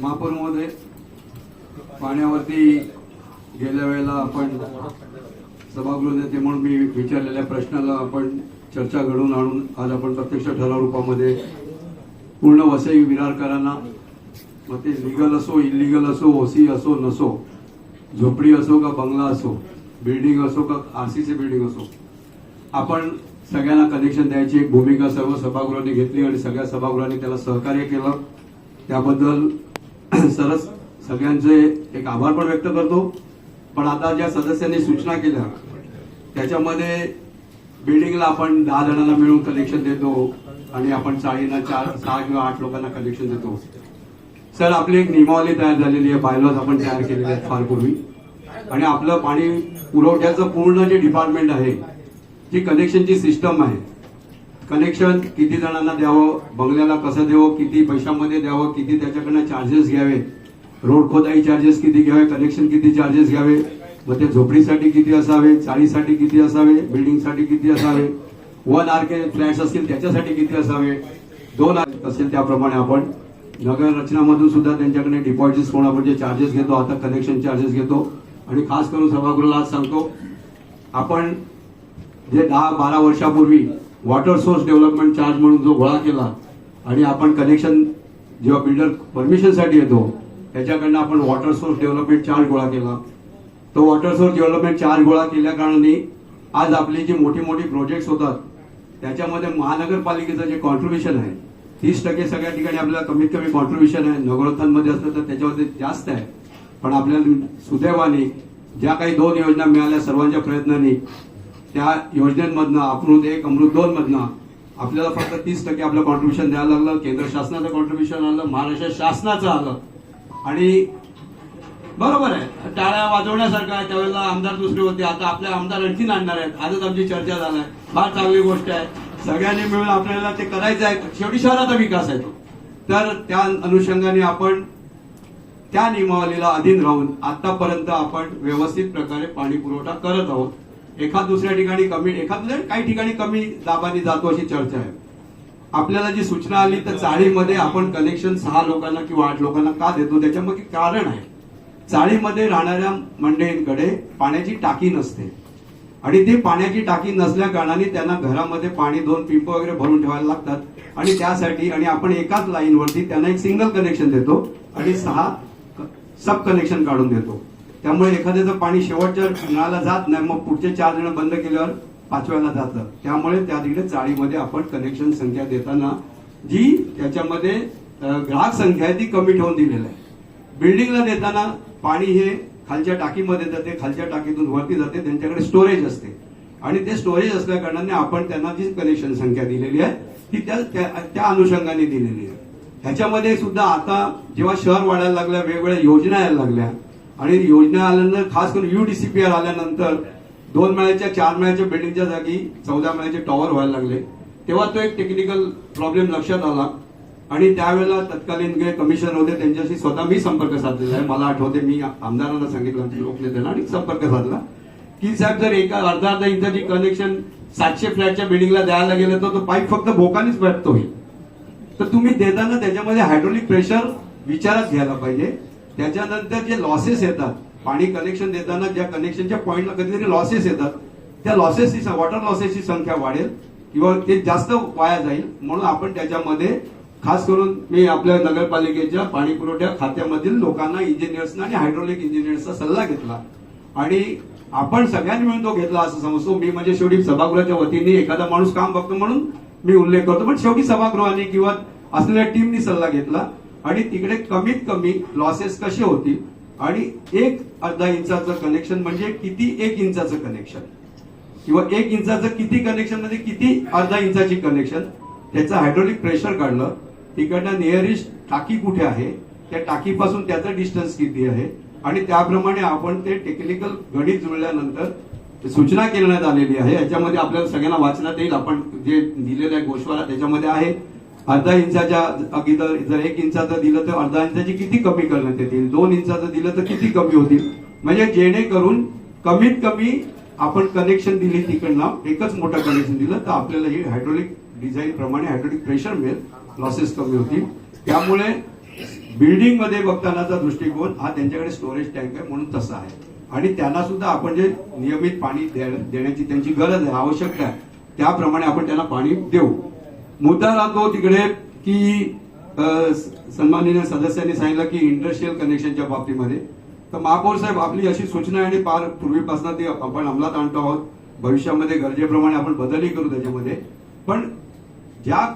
महापौर महोदय, पाण्यावरती गेल्या वेळेला आपण सभागृह नेते म्हणून मी विचारलेल्या प्रश्नाला आपण चर्चा घडवून आणून आज आपण प्रत्यक्ष ठराव रूपामध्ये पूर्ण वसई विरारकरांना, मग ते लिगल असो इलिगल असो, ओसी असो नसो, झोपडी असो का बंगला असो, बिल्डिंग असो का आरसीसी बिल्डिंग असो, आपण सगळ्यांना कनेक्शन द्यायची एक भूमिका सर्व सभागृहांनी घेतली आणि सगळ्या सभागृहांनी त्याला सहकार्य केलं. त्याबद्दल सरस सगळ्यांचे एक आभार पण व्यक्त करतो. पण आता ज्या सदस्यांनी सूचना केल्या त्याच्यामध्ये बिल्डिंगला आपण 10 जणांना मिळून कनेक्शन देतो आणि आपण 6 किंवा 8 लोकांना कनेक्शन देतो. सर, आपली एक नियमावली तयार झालेली आहे, बायलॉज आपण तयार केलेले आहेत फार पूर्वी, आणि आपलं पाणी पुरवठ्याचं पूर्ण जे डिपार्टमेंट आहे, जी कनेक्शनची सिस्टम आहे, कनेक्शन किती जणांना द्यावं, बंगल्याला कसं द्यावं, किती पैशामध्ये द्यावं, किती त्याच्याकडनं चार्जेस घ्यावे, रोड खोदाई चार्जेस किती घ्यावे, कनेक्शन किती चार्जेस घ्यावे, मग ते झोपडीसाठी किती असावे, चाळीसाठी किती असावे, बिल्डिंगसाठी किती असावे, 1 RK फ्लॅट्स असतील त्याच्यासाठी किती असावे, 2 असेल त्याप्रमाणे आपण नगर रचनामधून सुद्धा त्यांच्याकडे डिपॉझिट्स म्हणून आपण जे चार्जेस घेतो, आता कनेक्शन चार्जेस घेतो. आणि खास करून सभागृहाला आज सांगतो, आपण जे 10-12 वर्षापूर्वी वॉटर सोर्स डेव्हलपमेंट चार्ज म्हणून जो गोळा केला आणि आपण कनेक्शन जेव्हा बिल्डर परमिशनसाठी येतो त्याच्याकडनं आपण वॉटर सोर्स डेव्हलपमेंट चार्ज गोळा केला. तो वॉटर सोर्स डेव्हलपमेंट चार्ज गोळा केल्या कारणाने आज आपली जी मोठी मोठी प्रोजेक्ट्स होतात त्याच्यामध्ये महानगरपालिकेचं जे कॉन्ट्रीब्युशन आहे 30% सगळ्या ठिकाणी आपल्याला कमीत कमी कॉन्ट्रीब्युशन आहे. नगरोत्थानमध्ये असलं तर त्याच्यामध्ये जास्त आहे. पण आपल्याला सुदैवाने ज्या काही 2 योजना मिळाल्या सर्वांच्या प्रयत्नांनी, त्या योजनेमधनं अमृत 1 अमृत 2 मधनं आपल्याला फक्त 30% आपलं कॉन्ट्रीब्युशन द्यायला लागलं. केंद्र शासनाचं कॉन्ट्रीब्युशन आलं, महाराष्ट्र शासनाचं आलं. आणि बरोबर आहे, टाळ्या वाजवण्यासारखं आहे. त्यावेळेला आमदार दुसरे होते, आता आपले आमदार आणखीन आणणार आहेत. आजच आमची चर्चा झाली आहे, फार चांगली गोष्ट आहे. सगळ्यांनी मिळून आपल्याला ते करायचं आहे. शेवटी शहराचा विकास आहे तो. तर त्या अनुषंगाने आपण त्या नियमावलीला अधीन राहून आतापर्यंत आपण व्यवस्थित प्रकारे पाणी पुरवठा करत आहोत. एखाद दुसऱ्या ठिकाणी कमी, काही ठिकाणी कमी दाबाने जातो अशी चर्चा आहे. आपल्याला जी सूचना आली तर चाळीमध्ये आपण कनेक्शन 6 लोकांना किंवा 8 लोकांना का देतो, त्याच्यामध्ये कारण आहे. चाळीमध्ये राहणाऱ्या मंडळींकडे पाण्याची टाकी नसते आणि ती पाण्याची टाकी नसल्या कारणाने त्यांना घरामध्ये पाणी 2 पिंप वगैरे भरून ठेवायला लागतात. आणि त्यासाठी आणि आपण एकाच लाईनवरती त्यांना एक सिंगल कनेक्शन देतो आणि 6 सब कनेक्शन काढून देतो. त्यामुळे एखाद्याचं पाणी शेवटच्या नळाला जात नाही, मग पुढचे 4 जण बंद केल्यावर 5व्याला जातं. त्यामुळे त्या तिकडे चाळीमध्ये आपण कनेक्शन संख्या देताना जी त्याच्यामध्ये ग्राहक संख्या आहे ती कमी ठेवून दिलेली आहे. बिल्डिंगला देताना पाणी हे खालच्या टाकीमध्ये जाते, खालच्या टाकीतून वरती जाते, त्यांच्याकडे स्टोरेज असते आणि ते स्टोरेज असल्या कारणाने आपण त्यांना जी कनेक्शन संख्या दिलेली आहे ती त्या अनुषंगाने दिलेली आहे. ह्याच्यामध्ये सुद्धा आता जेव्हा शहर वाढायला लागल्या, वेगवेगळ्या योजना यायला लागल्या आणि योजना आल्यानंतर खास करून UDCPR आल्यानंतर 2 मळ्याच्या 4 मळ्याच्या बिल्डिंगच्या जागी 14 मळ्याचे टॉवर व्हायला लागले. तेव्हा तो एक टेक्निकल प्रॉब्लेम लक्षात आला आणि त्यावेळेला तत्कालीन जे कमिशनर होते त्यांच्याशी स्वतः मी संपर्क साधलेला आहे. मला आठवते मी आमदारांना सांगितलं, लोकनेत्यांना, आणि संपर्क साधला की साहेब जर एका अर्धा इंचाची कनेक्शन 700 फ्लॅटच्या बिल्डिंगला द्यायला गेलं तर तो पाईप फक्त भोकानेच व्यक्त होईल. तर तुम्ही देताना त्याच्यामध्ये हायड्रोलिक प्रेशर विचारात घ्यायला पाहिजे. त्याच्यानंतर जे लॉसेस येतात पाणी कनेक्शन देताना, ज्या कनेक्शनच्या पॉईंटला कधीतरी लॉसेस येतात, त्या लॉसेसची वॉटर लॉसेसची संख्या वाढेल किंवा ते जास्त वाया जाईल. म्हणून आपण त्याच्यामध्ये खास करून मी आपल्या नगरपालिकेच्या पाणी पुरवठ्या खात्यामधील लोकांना, इंजिनियर्सना आणि हायड्रोलिक इंजिनियर्सचा सल्ला घेतला आणि आपण सगळ्यांनी मिळून तो घेतला असं समजतो मी. म्हणजे शेवटी सभागृहाच्या वतीने एखादा माणूस काम बघतो म्हणून मी उल्लेख करतो, पण शेवटी सभागृहाने किंवा असलेल्या टीमनी सल्ला घेतला आणि तिकडे कमीत कमी लॉसेस कसे होतील आणि 1-अर्धा इंचाचं कनेक्शन म्हणजे किती 1 इंचाचं कनेक्शन किंवा 1 इंचाचं किती कनेक्शन म्हणजे किती अर्धा इंचाची कनेक्शन, त्याचं हायड्रोलिक प्रेशर काढलं. तिकडनं नियरेस्ट टाकी कुठे आहे, त्या टाकीपासून त्याचं डिस्टन्स किती आहे आणि त्याप्रमाणे आपण ते टेक्निकल गणित जुळल्यानंतर सूचना करण्यात आलेली आहे. याच्यामध्ये आपल्याला सगळ्यांना वाचण्यात येईल. आपण जे दिलेलं आहे गोषवारा त्याच्यामध्ये आहे. अर्धा इंचाच्या अगोदर जर 1 इंचाचं दिलं तर अर्धा इंचाची किती कमी करण्यात येतील, 2 इंचाचं दिलं तर किती कमी होतील, म्हणजे जेणेकरून कमीत कमी आपण कनेक्शन दिली तिकडनं एकच मोठं कनेक्शन दिलं तर आपल्याला ही हायड्रोलिक डिझाईन प्रमाणे हायड्रोलिक प्रेशर मिळेल, लॉसेस कमी होतील. त्यामुळे बिल्डिंग मध्ये बघतानाचा दृष्टिकोन हा त्यांच्याकडे स्टोरेज टँक आहे म्हणून तसा आहे, आणि त्यांना सुद्धा आपण जे नियमित पाणी देण्याची त्यांची गरज आहे, आवश्यकता आहे, त्याप्रमाणे आपण त्यांना पाणी देऊ. मुद्दा राहतो तिकडे की सन्माननीय सदस्यांनी सांगितलं की इंडस्ट्रियल कनेक्शनच्या बाबतीमध्ये, तर महापौर साहेब आपली अशी सूचना आहे आणि फार पूर्वीपासून ती आपण अंमलात आणतो आहोत. भविष्यामध्ये गरजेप्रमाणे आपण बदलही करू त्याच्यामध्ये. पण ज्या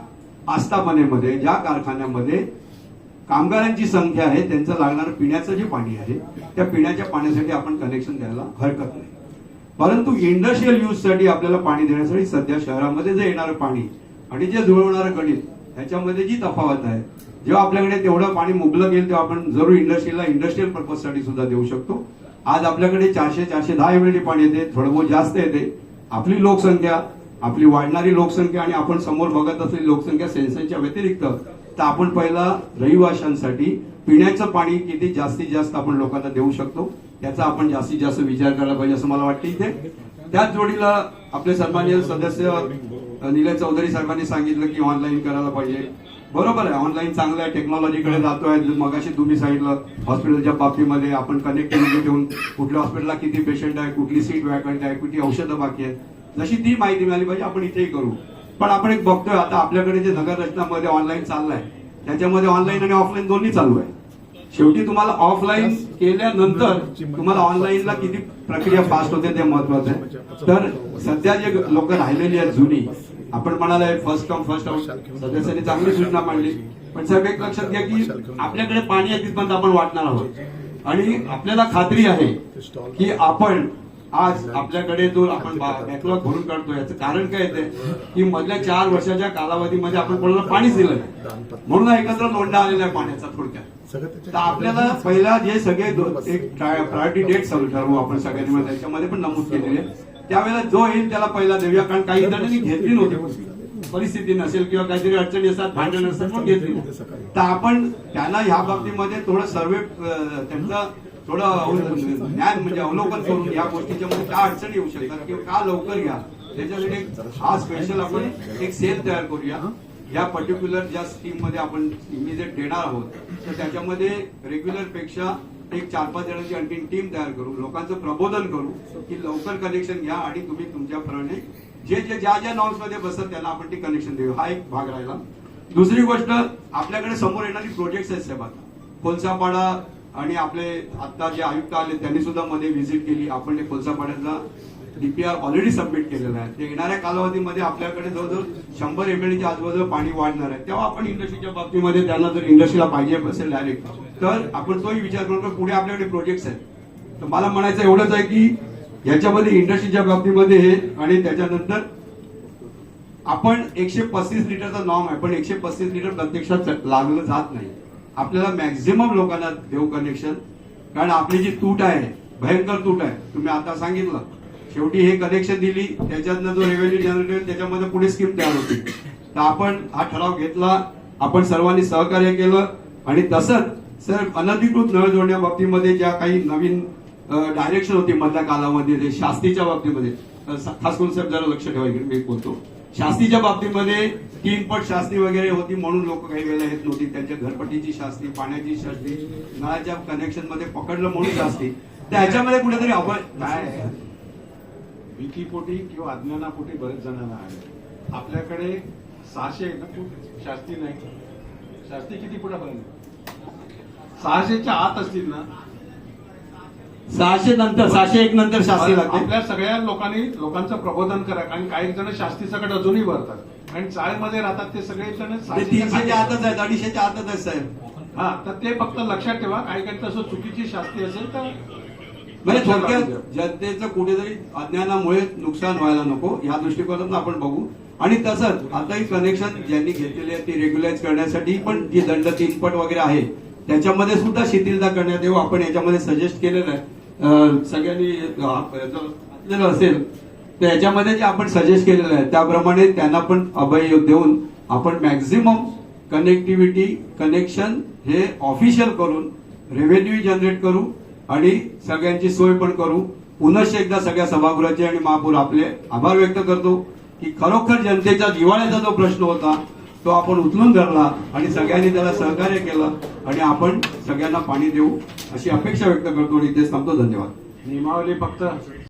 आस्थापनेमध्ये, ज्या कारखान्यामध्ये कामगारांची संख्या आहे, त्यांचं लागणारं पिण्याचं जे पाणी आहे, त्या पिण्याच्या पाण्यासाठी आपण कनेक्शन द्यायला हरकत नाही. परंतु इंडस्ट्रियल यूज साठी आपल्याला पाणी देण्यासाठी सध्या शहरामध्ये जे येणारं पाणी आणि जे जुळवणारं गणित, ह्याच्यामध्ये जी तफावत आहे, जेव्हा आपल्याकडे तेवढं पाणी मुबलक येईल तेव्हा आपण जरूर इंडस्ट्रियल पर्पज साठी सुद्धा देऊ शकतो. आज आपल्याकडे 400-410 एमएलडी पाणी येते, थोडं बहुत जास्त येते. आपली लोकसंख्या, आपली वाढणारी लोकसंख्या आणि आपण समोर बघत असलेली लोकसंख्या सेन्ससच्या व्यतिरिक्त, तर आपण पहिला रहिवाशांसाठी पिण्याचं पाणी किती जास्तीत जास्त आपण लोकांना देऊ शकतो त्याचा आपण जास्तीत जास्त विचार करायला पाहिजे असं मला वाटतं. इथे त्याच जोडीला आपले सन्माननीय सदस्य निलय चौधरी साहेबांनी सांगितलं की ऑनलाईन करायला पाहिजे. बरोबर आहे, ऑनलाईन चांगलं आहे, टेक्नॉलॉजीकडे जातोय. मगाशी तुम्ही सांगितलं हॉस्पिटलच्या बाबतीमध्ये आपण कनेक्टिव्हिटी ठेवून कुठल्या हॉस्पिटलला किती पेशंट आहे, कुठली सीट वॅकंट आहे, कुठली औषधं बाकी आहेत, जशी ती माहिती मिळाली पाहिजे आपण इथेही करू. पण आपण एक बघतोय आता आपल्याकडे जे नगर रचनामध्ये ऑनलाईन चाललंय, त्याच्यामध्ये ऑनलाईन आणि ऑफलाईन दोन्ही चालू आहे. शेवटी तुम्हाला ऑफलाईन केल्यानंतर तुम्हाला ऑनलाईनला किती प्रक्रिया फास्ट होते ते महत्वाचं आहे. तर सध्या जे लोक राहिलेली आहेत जुनी, आपण म्हणाले फर्स्ट कम फर्स्ट आउट, सदस्यांनी चांगली सूचना मांडली. पण साहेब एक लक्षात घ्या की आपल्याकडे पाणी आहे तिथपर्यंत आपण वाटणार आहोत, आणि आपल्याला खात्री आहे की आपण आज आपल्याकडे जो आपण बॅकलॉग भरून काढतो याचं कारण काय येते की मधल्या 4 वर्षाच्या कालावधीमध्ये आपण कोणाला पाणीच दिलं नाही, म्हणून एकत्र लोंढा आलेला आहे पाण्याचा थोडक्यात. तर आपल्याला पहिला जे सगळे एक प्रायोरिटी डेट ठरवू आपण सगळ्यांनी, त्याच्यामध्ये पण नमूद केलेले, त्यावेळेला जो येईल त्याला पहिला देऊया. कारण काही जणांनी घेतली नव्हती, परिस्थिती नसेल किंवा काहीतरी अडचणी असतात, भांडण असतात, पण घेतली. तर आपण त्यांना ह्या बाबतीमध्ये थोडं सर्वे, त्यांचं थोडं ज्ञान म्हणजे अवलोकन करून या गोष्टीच्या मध्ये काय अडचणी येऊ शकतात किंवा का लवकर घ्या, त्याच्यासाठी हा स्पेशल आपण एक सेल तयार करूया. या पर्टिक्युलर ज्या स्कीम मध्ये आपण इमिजिएट देणार आहोत, तर त्याच्यामध्ये रेग्युलर पेक्षा एक 4-5 जणांची आणखी टीम तयार करू, लोकांचं प्रबोधन करू की लवकर कनेक्शन घ्या आणि तुम्ही तुमच्याप्रमाणे ज्या नॉर्म्स मध्ये बसत त्यांना आपण ते कनेक्शन देऊ. हा एक भाग राहिला. दुसरी गोष्ट, आपल्याकडे समोर येणारी प्रोजेक्ट्स आहेत साहेब. आता कोलसापाडा आणि आपले आता जे आयुक्त आले त्यांनी सुद्धा मध्ये व्हिजिट केली. आपण कोलसापाड्याचा डीपीआर ऑलरेडी सबमिट केलेला आहे. ते येणाऱ्या कालावधीमध्ये आपल्याकडे जवळजवळ 100 एमएलडीच्या आजूबाजूला पाणी वाढणार आहे. तेव्हा आपण इंडस्ट्रीच्या बाबतीमध्ये त्यांना जर इंडस्ट्रीला पाहिजे असेल डायरेक्ट, तर आपण तोही विचार करू. पुढे आपल्याकडे प्रोजेक्ट्स आहेत. तर मला म्हणायचं एवढंच आहे की याच्यामध्ये इंडस्ट्रीच्या बाबतीमध्ये हे, आणि त्याच्यानंतर आपण 135 लिटरचा नॉर्म आहे, पण 135 लिटर प्रत्यक्षात लागलं जात नाही. आपल्याला मॅक्झिमम लोकांना देऊ कनेक्शन, कारण आपली जी तूट आहे, भयंकर तूट आहे. तुम्ही आता सांगितलं, शेवटी हे कनेक्शन दिली, त्याच्यातनं जो रेव्हेन्यू जनरेट होईल त्याच्यामध्ये पुढे स्कीम तयार होती. तर आपण हा ठराव घेतला, आपण सर्वांनी सहकार्य केलं, आणि तसंच सर अनधिकृत नळ जोडण्या बाबतीमध्ये ज्या काही नवीन डायरेक्शन होती मधल्या कालामध्ये, शास्तीच्या बाबतीमध्ये खास करून साहेब जरा लक्ष ठेवायचं, मी बोलतो शास्तीच्या बाबतीमध्ये 3 पट शास्ती वगैरे होती म्हणून लोक काही वेळेला येत नव्हती. त्यांच्या घरपट्टीची शास्ती, पाण्याची शास्ती, नळाच्या कनेक्शन मध्ये पकडलं म्हणून शास्ती. त्याच्यामध्ये कुठेतरी काय भीतीपोटी किंवा अज्ञानापोटी बरेच जणांना आहे. आपल्याकडे 600 फूट शास्ती नाही. शास्ती किती फुटापर्यंत? 600च्या आत असतील ना. 600 नंतर, 601 नंतर शास्ती लागते. आपल्या सगळ्या लोकांचं प्रबोधन करा, कारण काही जण शास्ती सकट अजूनही भरतात आणि चाळीमध्ये राहतात. ते सगळे जण 300च्या आतच आहेत, 250च्या आतच आहेत साहेब. हा, तर ते फक्त लक्षात ठेवा. काही काही तसं चुकीची शास्ती असेल तर म्हणजे थोडक्यात जनतेचं कुठेतरी अज्ञानामुळे नुकसान व्हायला नको या दृष्टिकोनातून आपण बघू. आणि तसंच आताही कनेक्शन ज्यांनी घेतलेली आहे ती रेग्युलाइज करण्यासाठी पण जी दंड 3 पट वगैरे आहे त्याच्यामध्ये सुद्धा शिथिलता करण्यात येऊ. आपण याच्यामध्ये सजेस्ट केलेलं आहे, सगळ्यांनी असेल तर याच्यामध्ये जे आपण सजेस्ट केलेलं आहे त्याप्रमाणे त्यांना पण अभय देऊन आपण मॅक्झिमम कनेक्टिव्हिटी कनेक्शन हे ऑफिशियल करून रेव्हेन्यू जनरेट करू आणि सगळ्यांची सोय पण करू. पुनश्च एकदा सगळ्या सभागृहाचे आणि महापौर आपले आभार व्यक्त करतो की खरोखर जनतेचा जिव्हाळ्याचा जो प्रश्न होता तो आपण उचलून धरला आणि सगळ्यांनी त्याला सहकार्य केलं आणि आपण सगळ्यांना पाणी देऊ अशी अपेक्षा व्यक्त करतो आणि इथेच थांबतो. धन्यवाद. नियमावली फक्त